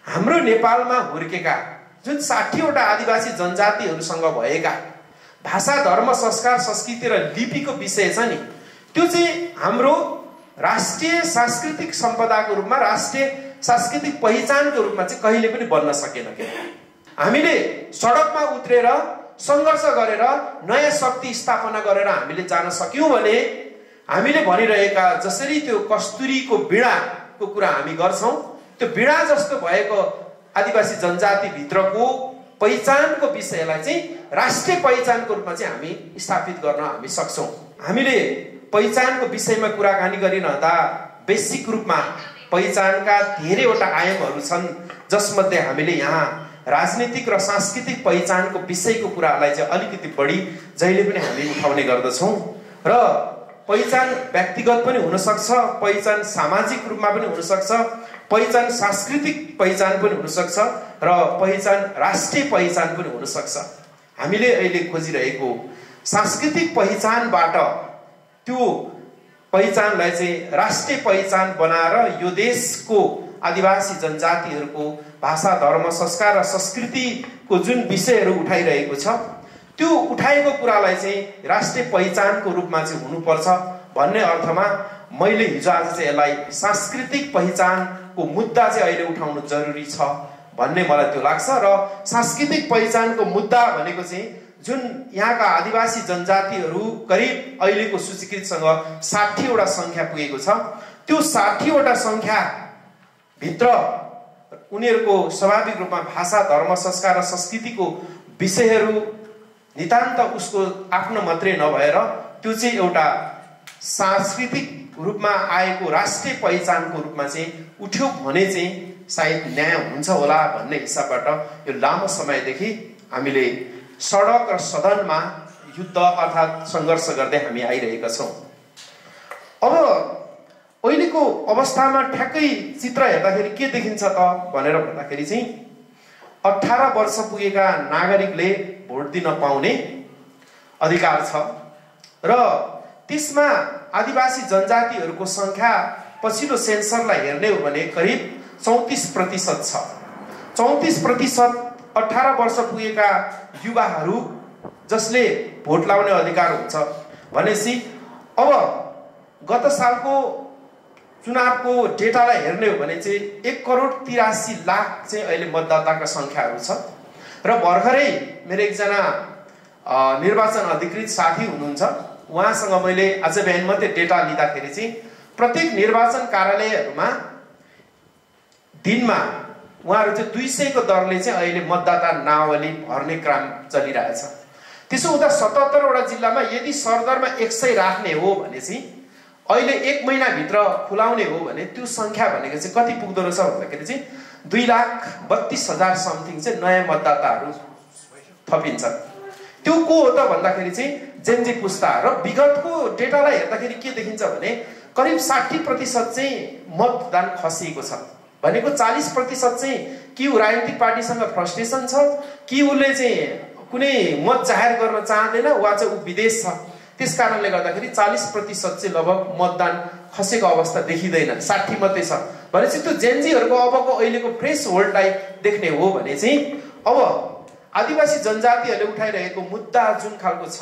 हाम्रो नेपालमा हुर्केका जुन 60 वटा आदिवासी जनजातिहरूसँग भएका भाषा, धर्म, संस्कार, संस्कृति र लिपिको विषय छ नि, त्यो चाहिँ हाम्रो राष्ट्रिय सांस्कृतिक सम्पदाको रूपमा, राष्ट्रिय सांस्कृतिक पहिचानको रूपमा चाहिँ कहिले पनि बन्न सकेन के। हामीले सडकमा उत्रेर सङ्घर्ष गरेर नयाँ शक्ति स्थापना गरेर हामीले जान सक्यौँ भने हामीले भनिरहेका जसरी त्यो कस्तुरीको बीणाको कुरा हामी गर्छौँ, त्यो बीणा जस्तो भएको आदिवासी जनजाति भित्रको पहिचानको विषयलाई चाहिँ राष्ट्रिय पहिचानको रूपमा चाहिँ हामी स्थापित गर्न हामी सक्छौँ। हामीले पहिचानको विषयमा कुराकानी गरिरहँदा बेसिक रूपमा पहिचानका धेरैवटा आयामहरू छन्, जसमध्ये हामीले यहाँ राजनीतिक र सांस्कृतिक पहिचानको विषयको कुरालाई चाहिँ अलिकति बढी जहिले पनि हामी उठाउने गर्दछौँ। र पहिचान व्यक्तिगत पनि हुनसक्छ, पहिचान सामाजिक रूपमा पनि हुनसक्छ, पहिचान सांस्कृतिक पहिचान पनि हुनसक्छ र पहिचान राष्ट्रिय पहिचान पनि हुनसक्छ। हामीले अहिले खोजिरहेको सांस्कृतिक पहिचानबाट त्यो पहिचानलाई चाहिँ राष्ट्रिय पहिचान बनाएर यो देशको आदिवासी जनजातिहरूको भाषा, धर्म, संस्कार र संस्कृतिको जुन विषयहरू उठाइरहेको छ, त्यो उठाएको कुरालाई चाहिँ राष्ट्रिय पहिचानको रूपमा चाहिँ हुनुपर्छ भन्ने अर्थमा मैले हिजो आज चाहिँ यसलाई सांस्कृतिक पहिचानको मुद्दा चाहिँ अहिले उठाउनु जरुरी छ भन्ने मलाई त्यो लाग्छ। र सांस्कृतिक पहिचानको मुद्दा भनेको चाहिँ जुन यहाँका आदिवासी जनजातिहरू करिब अहिलेको सूचीकृतसँग 60 वटा सङ्ख्या पुगेको छ, त्यो 60 वटा सङ्ख्या भित्र उनीहरूको स्वाभाविक रूपमा भाषा, धर्म, संस्कार र संस्कृतिको विषयहरू नितान्त उसको आफ्नो मात्रै नभएर त्यो चाहिँ एउटा सांस्कृतिक रूपमा आएको राष्ट्रिय पहिचानको रूपमा चाहिँ उठ्यो भने चाहिँ सायद न्याय हुन्छ होला भन्ने हिसाबबाट यो लामो समयदेखि हामीले सडक र सदनमा युद्ध अर्थात् सङ्घर्ष गर्दै हामी आइरहेका छौँ। अब अहिलेको अवस्थामा ठ्याक्कै चित्र हेर्दाखेरि के देखिन्छ त भनेर भन्दाखेरि चाहिँ 18 वर्ष पुगेका नागरिकले भोट दिन पाउने अधिकार छ र त्यसमा आदिवासी जनजातिहरूको सङ्ख्या पछिल्लो सेन्सरलाई हेर्ने हो भने करिब 34% छ। 34% 18 वर्ष पुगेका युवाहरू जसले भोट लाउने अधिकार हुन्छ भनेपछि अब गत सालको चुनावको डेटालाई हेर्ने हो भने चाहिँ 1,83,00,000 चाहिँ अहिले मतदाताका सङ्ख्याहरू छ। र भर्खरै मेरो एकजना निर्वाचन अधिकृत साथी हुनुहुन्छ, उहाँसँग मैले आज बिहान मात्रै डेटा लिँदाखेरि चाहिँ प्रत्येक निर्वाचन कार्यालयहरूमा दिनमा उहाँहरू चाहिँ 200 को दरले चाहिँ अहिले मतदाता नावली भर्ने क्रम चलिरहेछ। त्यसो हुँदा 77 वटा जिल्लामा यदि सरदरमा 100 राख्ने हो भने चाहिँ अहिले 1 महिनाभित्र खुलाउने हो भने त्यो सङ्ख्या भनेको चाहिँ कति पुग्दो रहेछ भन्दाखेरि चाहिँ 2,32,000 समथिङ चाहिँ नयाँ मतदाताहरू थपिन्छ। त्यो को हो त भन्दाखेरि चाहिँ जेनजी पुस्ता। र विगतको डेटालाई हेर्दाखेरि के देखिन्छ भने करिब 60% चाहिँ मतदान खसिएको छ भनेको 40% चाहिँ कि ऊ राजनीतिक पार्टीसँग फ्रस्ट्रेसन छ, कि उसले चाहिँ कुनै मत जाहेर गर्न चाहँदैन, वा चाहिँ ऊ विदेश छ। त्यस कारणले गर्दाखेरि 40% चाहिँ लगभग मतदान खसेको अवस्था देखिँदैन, 60 मात्रै छ भनेपछि त्यो जेनजीहरूको अबको अहिलेको फ्रेस होल्डलाई देख्ने हो भने चाहिँ अब आदिवासी जनजातिहरूले उठाइरहेको मुद्दा जुन खालको छ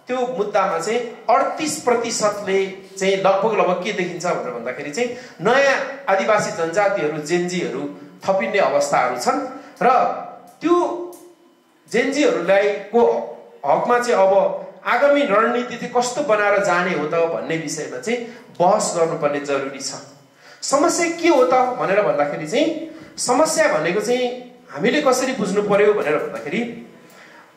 त्यो मुद्दामा चाहिँ 38%ले चाहिँ लगभग के देखिन्छ भनेर भन्दाखेरि चाहिँ नयाँ आदिवासी जनजातिहरू जेनजीहरू थपिने अवस्थाहरू छन्। र त्यो जेनजीहरूलाई को हकमा चाहिँ अब आगामी रणनीति चाहिँ कस्तो बनाएर जाने हो त भन्ने विषयमा चाहिँ बहस गर्नुपर्ने जरुरी छ। समस्या के हो त भनेर भन्दाखेरि चाहिँ समस्या भनेको चाहिँ हामीले कसरी बुझ्नु पर्यो भनेर भन्दाखेरि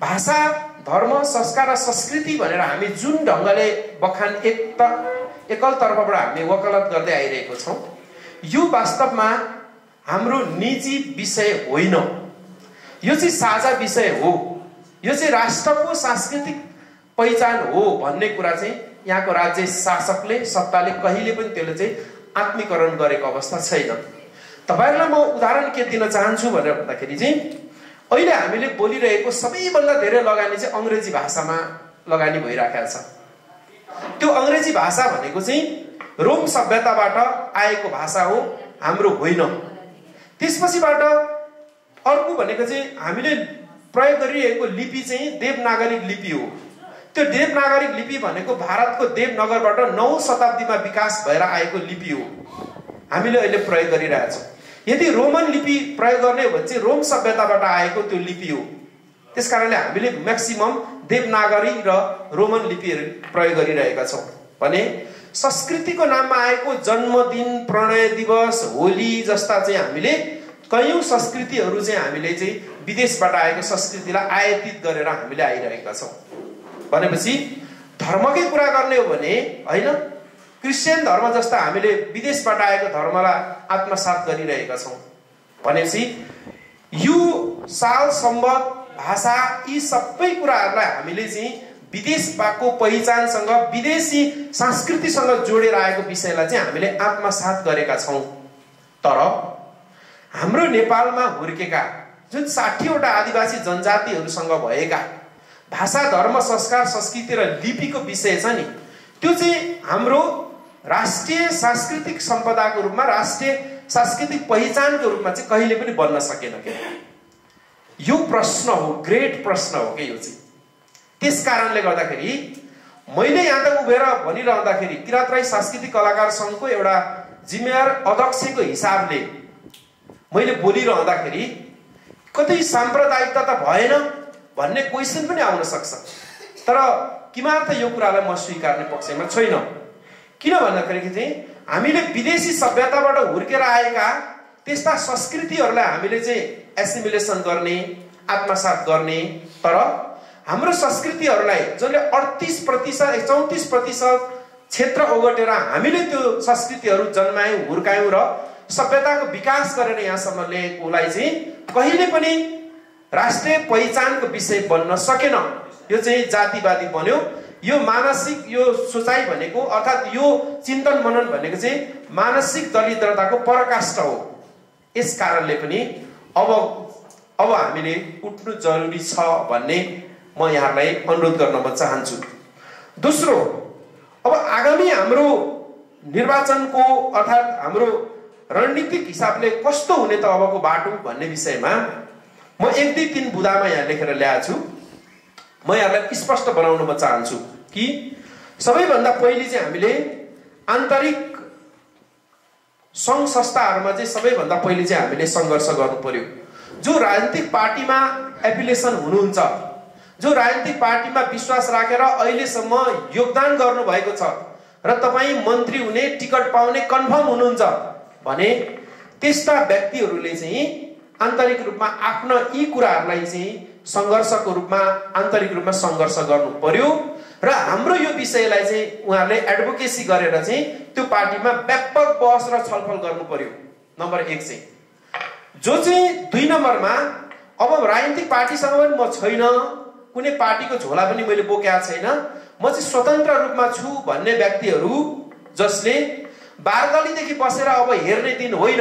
भाषा, धर्म, संस्कार र संस्कृति भनेर हामी जुन ढङ्गले बखान एकल तर्फबाट हामी वकालत गर्दै आइरहेको छौँ, यो वास्तवमा हाम्रो निजी विषय होइन, यो चाहिँ साझा विषय हो, यो चाहिँ राष्ट्रको सांस्कृतिक पहिचान हो भन्ने कुरा चाहिँ यहाँको राज्य शासकले, सत्ताले कहिले पनि त्यसले चाहिँ आत्मीकरण गरेको अवस्था छैन। तपाईहरुलाई म उदाहरण के दिन चाहन्छु भनेर भन्दाखेरि चाहिँ अहिले हामीले बोलिरहेको सबैभन्दा धेरै लगानी चाहिँ अंग्रेजी भाषामा लगानी भइराखेको छ। त्यो अंग्रेजी भाषा भनेको चाहिँ रोम सभ्यताबाट आएको भाषा हो, हाम्रो होइन। त्यसपछिबाट अर्को भनेको चाहिँ हामीले प्रयोग गरिरहेको लिपि चाहिँ देवनागरिक लिपि हो। त्यो देवनागरिक लिपि भनेको भारतको देवनगरबाट 9औं शताब्दीमा विकास भएर आएको लिपि हो, हामीले अहिले प्रयोग गरिरहेछौँ। यदि रोमन लिपि प्रयोग गर्ने हो भने चाहिँ रोम सभ्यताबाट आएको त्यो लिपि हो। त्यसकारणले हामीले म्याक्सिमम देवनागरी र रोमन लिपिहरू प्रयोग गरिरहेका छौँ। भने संस्कृतिको नाममा आएको जन्मदिन, प्रणय दिवस, होली जस्ता चाहिँ हामीले कयौं संस्कृतिहरू चाहिँ हामीले चाहिँ विदेशबाट आएको संस्कृतिलाई आयातित गरेर हामीले आइरहेका छौँ। भनेपछि धर्मकै कुरा गर्ने हो भने हैन, क्रिश्चियन धर्म जस्ता हामीले विदेशबाट आएको धर्मलाई आत्मसात गरिरहेका छौँ। भनेपछि यो साल, सम्बत, भाषा यी सबै कुराहरूलाई हामीले चाहिँ विदेशको पहिचानसँग, विदेशी संस्कृतिसँग जोडेर आएको विषयलाई चाहिँ हामीले आत्मसात गरेका छौँ। तर हाम्रो नेपालमा हुर्केका जुन 60 वटा आदिवासी जनजातिहरूसँग भएका भाषा, धर्म, संस्कार, संस्कृति र लिपिको विषय छ नि, त्यो चाहिँ हाम्रो राष्ट्रिय सांस्कृतिक सम्पदाको रूपमा, राष्ट्रिय सांस्कृतिक पहिचानको रूपमा चाहिँ कहिले पनि बन्न सकेन के। यो प्रश्न हो, ग्रेट प्रश्न हो के यो चाहिँ। त्यस कारणले गर्दाखेरि मैले यहाँ त उभिएर भनिरहँदाखेरि किरात राई सांस्कृतिक कलाकार सङ्घको एउटा जिम्मेवार अध्यक्षको हिसाबले मैले बोलिरहँदाखेरि कतै साम्प्रदायिकता त भएन भन्ने क्वेसन पनि आउन सक्छ। तर किमार्थ यो कुरालाई म स्वीकार्ने पक्षमा छैन। किन भन्दाखेरि चाहिँ हामीले विदेशी सभ्यताबाट हुर्केर आएका त्यस्ता संस्कृतिहरूलाई हामीले चाहिँ एसिमिलेसन गर्ने, आत्मसात गर्ने, तर हाम्रो संस्कृतिहरूलाई जसले 38%, 34% क्षेत्र ओगटेर हामीले त्यो संस्कृतिहरू जन्मायौँ, हुर्कायौँ र सभ्यताको विकास गरेर यहाँसम्म ल्याएकोलाई चाहिँ कहिले पनि राष्ट्रिय पहिचानको विषय बन्न सकेन। यो चाहिँ जातिवादी बन्यो। यो मानसिक, यो सोचाइ भनेको अर्थात् यो चिन्तन मनन भनेको चाहिँ मानसिक दरिद्रताको पराकाष्ठा हो। यस कारणले पनि अब हामीले उठ्नु जरुरी छ भन्ने म यहाँलाई अनुरोध गर्न म चाहन्छु। दोस्रो, अब आगामी हाम्रो निर्वाचनको अर्थात् हाम्रो रणनीतिक हिसाबले कस्तो हुने त अबको बाटो भन्ने विषयमा म 1-2-3 बुदामा यहाँ लेखेर ल्याएको छु। म यहाँलाई स्पष्ट बनाउन म चाहन्छु कि सबैभन्दा पहिले चाहिँ हामीले आन्तरिक सङ्घ संस्थाहरूमा चाहिँ सबैभन्दा पहिले चाहिँ हामीले सङ्घर्ष गर्नु पर्यो। जो राजनीतिक पार्टीमा एफिलिएसन हुनुहुन्छ, जो राजनीतिक पार्टीमा विश्वास राखेर अहिलेसम्म योगदान गर्नुभएको छ र तपाईँ मन्त्री हुने, टिकट पाउने कन्फर्म हुनुहुन्छ भने त्यस्ता व्यक्तिहरूले चाहिँ आन्तरिक रूपमा आफ्ना यी कुराहरूलाई चाहिँ सङ्घर्षको रूपमा, आन्तरिक रूपमा सङ्घर्ष गर्नु पर्यो र हाम्रो यो विषयलाई चाहिँ उहाँहरूले एडभोकेसी गरेर चाहिँ त्यो पार्टीमा व्यापक बहस र छलफल गर्नु पर्यो। नम्बर 1 चाहिँ जो चाहिँ 2 नम्बरमा अब राजनीतिक पार्टीसँग पनि म छैन, कुनै पार्टीको झोला पनि मैले बोकेको छैन, म चाहिँ स्वतन्त्र रूपमा छु भन्ने व्यक्तिहरू जसले बारगलीदेखि बसेर अब हेर्ने दिन होइन,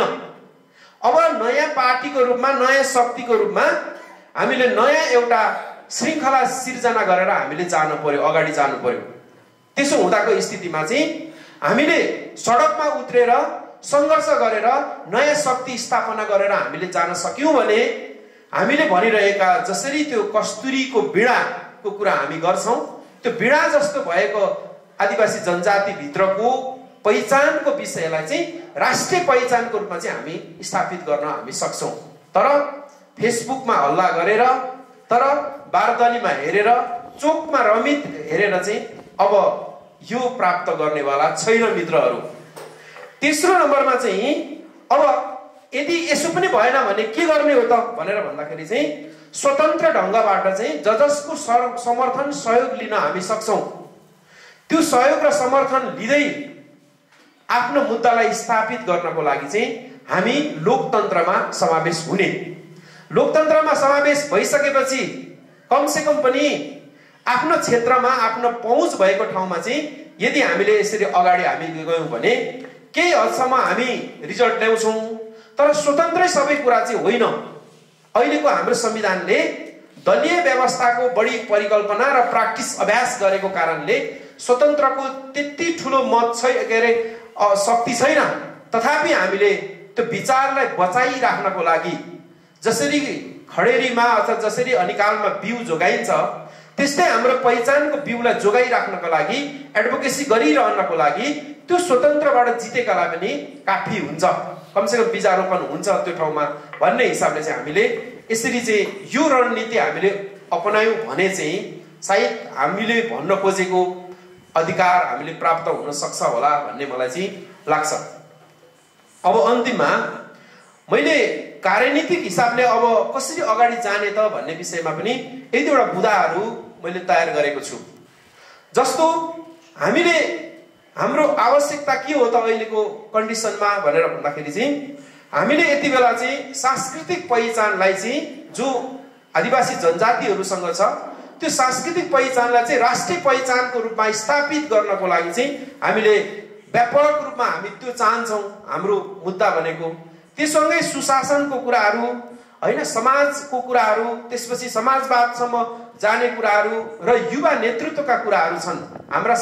अब नयाँ पार्टीको रूपमा, नयाँ शक्तिको रूपमा हामीले नयाँ एउटा श्रृङ्खला सिर्जना गरेर हामीले जानु पर्यो, अगाडि जानु पर्यो। त्यसो हुँदाको स्थितिमा चाहिँ हामीले सडकमा उत्रेर सङ्घर्ष गरेर नयाँ शक्ति स्थापना गरेर हामीले जान सक्यौँ भने हामीले भनिरहेका जसरी त्यो कस्तुरीको वीणाको कुरा हामी गर्छौँ, त्यो वीणा जस्तो भएको आदिवासी जनजातिभित्रको पहिचानको विषयलाई चाहिँ राष्ट्रिय पहिचानको रूपमा चाहिँ हामी स्थापित गर्न हामी सक्छौँ। तर फेसबुकमा हल्ला गरेर, तर बारदलीमा हेरेर, चोकमा रमित हेरेर चाहिँ अब यो प्राप्त गर्नेवाला छैन मित्रहरू। तेस्रो नम्बरमा चाहिँ अब यदि यसो पनि भएन भने के गर्ने हो त भनेर भन्दाखेरि चाहिँ स्वतन्त्र ढङ्गबाट चाहिँ जसको समर्थन, सहयोग लिन हामी सक्छौँ। त्यो सहयोग र समर्थन लिँदै आफ्नो मुद्दालाई स्थापित गर्नको लागि चाहिँ हामी लोकतन्त्रमा समावेश हुने। लोकतन्त्रमा समावेश भइसकेपछि कमसेकम पनि आफ्नो क्षेत्रमा, आफ्नो पहुँच भएको ठाउँमा चाहिँ यदि हामीले यसरी अगाडि हामी गयौँ भने केही हदसम्म हामी रिजल्ट ल्याउँछौँ। तर स्वतन्त्रै सबै कुरा चाहिँ होइन। अहिलेको हाम्रो संविधानले दलीय व्यवस्थाको बढी परिकल्पना र प्र्याक्टिस अभ्यास गरेको कारणले स्वतन्त्रको त्यति ठुलो मत छै, के अरे शक्ति छैन। तथापि हामीले त्यो त्यो विचारलाई बचाइराख्नको लागि जसरी खडेरीमा अथवा जसरी अनिकालमा बिउ जोगाइन्छ त्यस्तै हाम्रो पहिचानको बिउलाई जोगाइराख्नको लागि एडभोकेसी गरिरहनको लागि त्यो स्वतन्त्रबाट जितेकालाई पनि काफी हुन्छ, कमसेकम बीजारोपण हुन्छ त्यो ठाउँमा भन्ने हिसाबले चाहिँ हामीले यसरी चाहिँ यो रणनीति हामीले अपनायौं भने चाहिँ सायद हामीले भन्न खोजेको अधिकार हामीले प्राप्त हुन सक्छ होला भन्ने मलाई चाहिँ लाग्छ। अब अन्तिममा मैले कार्यनीतिक हिसाबले अब कसरी अगाडि जाने त भन्ने विषयमा पनि एक दुईवटा बुदाहरू मैले तयार गरेको छु। जस्तो हामीले हाम्रो आवश्यकता के हो त अहिलेको कन्डिसनमा भनेर भन्दाखेरि चाहिँ हामीले यति बेला चाहिँ सांस्कृतिक पहिचानलाई चाहिँ जो आदिवासी जनजातिहरूसँग छ त्यो सांस्कृतिक पहिचानलाई चाहिँ राष्ट्रिय पहिचानको रूपमा स्थापित गर्नको लागि चाहिँ हामीले व्यापक रूपमा हामी त्यो चाहन्छौँ। हाम्रो मुद्दा भनेको त्यससँगै सुशासनको कुराहरू हैन, समाजको कुराहरू, त्यसपछि समाजवादसम्म जाने कुराहरू र युवा नेतृत्वका कुराहरू छन् हाम्रा।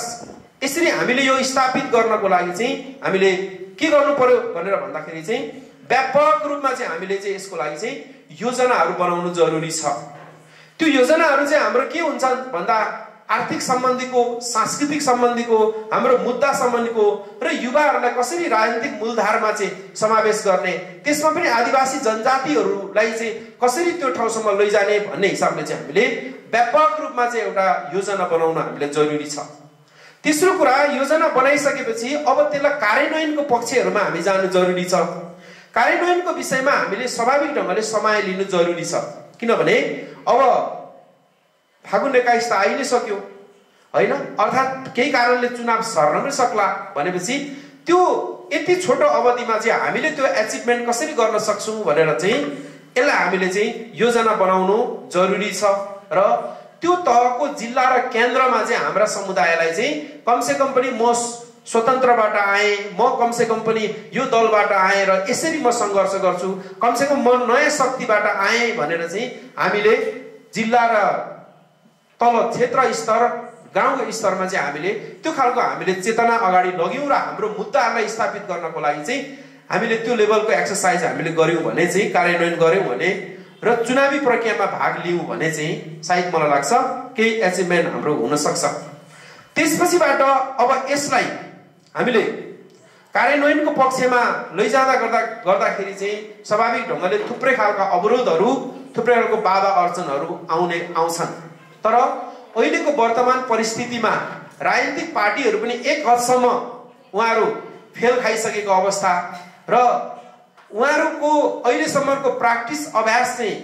यसरी हामीले यो स्थापित गर्नको लागि चाहिँ हामीले के गर्नु पर्यो भनेर भन्दाखेरि चाहिँ व्यापक रूपमा चाहिँ हामीले चाहिँ यसको लागि चाहिँ योजनाहरू बनाउनु जरुरी छ। त्यो योजनाहरू चाहिँ हाम्रो के हुन्छ भन्दा आर्थिक सम्बन्धीको, सांस्कृतिक सम्बन्धीको, हाम्रो मुद्दा सम्बन्धीको र युवाहरूलाई कसरी राजनीतिक मूलधारमा चाहिँ समावेश गर्ने, त्यसमा पनि आदिवासी जनजातिहरूलाई चाहिँ कसरी त्यो ठाउँसम्म लैजाने भन्ने हिसाबले चाहिँ हामीले व्यापक रूपमा चाहिँ एउटा योजना बनाउन हामीले जरुरी छ। तेस्रो कुरा, योजना बनाइसकेपछि अब त्यसलाई कार्यान्वयनको पक्षहरूमा हामी जानु जरुरी छ। कार्यान्वयनको विषयमा हामीले स्वाभाविक ढंगले समय लिनु जरुरी छ, किनभने अब फागुन 21 त आइ नै सक्यो हैन, अर्थात् केही कारणले चुनाव सर्न पनि सक्ला भनेपछि त्यो यति छोटो अवधिमा चाहिँ हामीले त्यो अचिभमेन्ट कसरी गर्न सक्छौं भनेर चाहिँ यसलाई हामीले चाहिँ योजना बनाउनु जरुरी छ। र त्यो तहको जिल्ला र केन्द्रमा चाहिँ हाम्रा समुदायलाई चाहिँ कमसेकम पनि म स्वतन्त्रबाट आए, म कमसेकम पनि यो दलबाट आए र यसरी म संघर्ष गर्छु, कमसेकम म नयाँ शक्तिबाट आए भनेर चाहिँ हामीले जिल्ला र तल क्षेत्र स्तर, गाउँ स्तरमा चाहिँ हामीले त्यो खालको हामीले चेतना अगाडि लग्यौं र हाम्रो मुद्दाहरूलाई स्थापित गर्नको लागि चाहिँ हामीले त्यो लेभलको एक्सरसाइज हामीले गर्यौं भने चाहिँ, कार्यान्वयन गर्यौं भने र चुनावी प्रक्रियामा भाग लियौं भने चाहिँ सायद मलाई लाग्छ केही अचिभमेन्ट हाम्रो हुन सक्छ। त्यसपछिबाट अब यसलाई हामीले कार्यान्वयनको पक्षमा लैजाँदा गर्दाखेरि चाहिँ स्वाभाविक ढंगले थुप्रै खालका अवरोधहरू, थुप्रै खालको बाधा अर्चनहरू आउँछन्। तर अहिलेको वर्तमान परिस्थितिमा राजनीतिक पार्टीहरू पनि एक हदसम्म उहाँहरू फेल खाइसकेको अवस्था र उहाँहरूको अहिलेसम्मको प्र्याक्टिस अभ्यास चाहिँ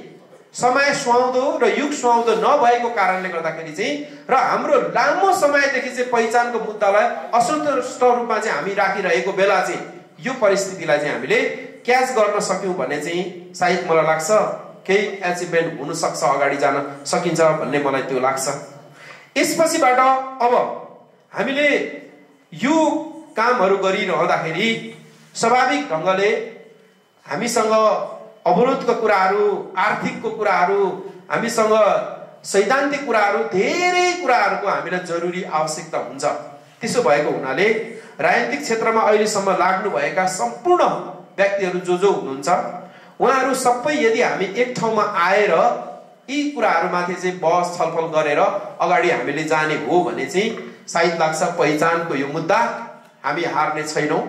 समय सुहाउँदो र युग सुहाउँदो नभएको कारणले गर्दाखेरि चाहिँ र हाम्रो लामो समयदेखि चाहिँ पहिचानको मुद्दालाई असन्तुष्ट रूपमा चाहिँ हामी राखिरहेको बेला चाहिँ यो परिस्थितिलाई चाहिँ हामीले क्याच गर्न सक्यौं भने चाहिँ सायद मलाई लाग्छ केही अचिभमेन्ट हुन सक्छ, अगाडि जान सकिन्छ भन्ने मलाई त्यो लाग्छ। यसपछिबाट अब हामीले यो कामहरू गरिरहँदाखेरि स्वाभाविक ढंगले हामीसँग अवरोधको कुराहरू, आर्थिकको कुराहरू, हामीसँग सैद्धान्तिक कुराहरू, धेरै कुराहरूको हामीलाई जरुरी आवश्यकता हुन्छ। त्यसो भएको हुनाले राजनीतिक क्षेत्रमा अहिलेसम्म लाग्नुभएका सम्पूर्ण व्यक्तिहरू जो हुनुहुन्छ उहाँहरू सबै यदि हामी एक ठाउँमा आएर यी कुराहरूमाथि चाहिँ बहस छलफल गरेर अगाडि हामीले जाने हो भने चाहिँ सायद लाग्छ पहिचानको यो मुद्दा हामी हार्ने छैनौं